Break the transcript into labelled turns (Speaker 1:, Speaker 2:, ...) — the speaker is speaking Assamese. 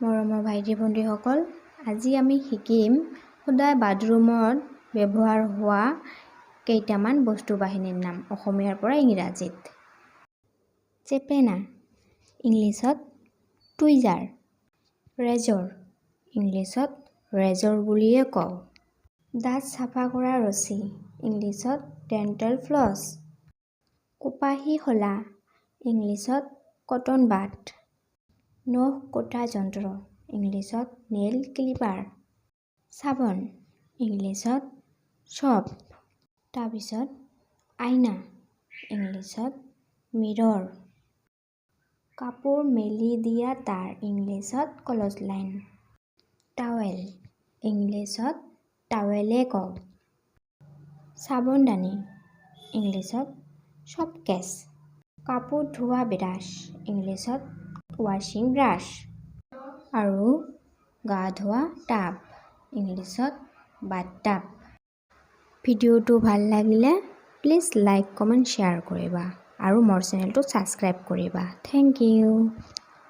Speaker 1: মৰমৰ ভাইটি ভণ্টিসকল, আজি আমি শিকিম সদায় বাথৰুমত ব্যৱহাৰ হোৱা কেইটামান বস্তু বাহিনীৰ নাম অসমীয়াৰ পৰা ইংৰাজীত। চেপেনা, ইংলিছত টুইজাৰ। ৰেজৰ, ইংলিছত ৰেজৰ বুলিয়ে কওঁ। দাঁত চাফা কৰা ৰছী, ইংলিছত ডেণ্টেল ফ্লছ। কোপাহী শলা, ইংলিছত কটন বাড। নখ কটা যন্ত্ৰ, ইংলিছত নেইল ক্লিপাৰ। চাবোন, ইংলিছত চ'প। তাৰপিছত আইনা, ইংলিছত মিৰৰ। কাপোৰ মেলি দিয়া তাঁৰ, ইংলিছত ক্লথলাইন। টাৱেল, ইংলিছত টাৱেলে কওঁ। চাবোনদানি, ইংলিছত চপকেছ। কাপোৰ ধোৱা ব্ৰাছ, ইংলিছত ৱাশ্বিং ব্ৰাছ। আৰু গা ধোৱা টাব, ইংলিছত বাথটাব। ভিডিঅ'টো ভাল লাগিলে প্লিজ লাইক, কমেণ্ট, শ্বেয়াৰ কৰিবা আৰু মোৰ চেনেলটো ছাবস্ক্ৰাইব কৰিবা। Thank U.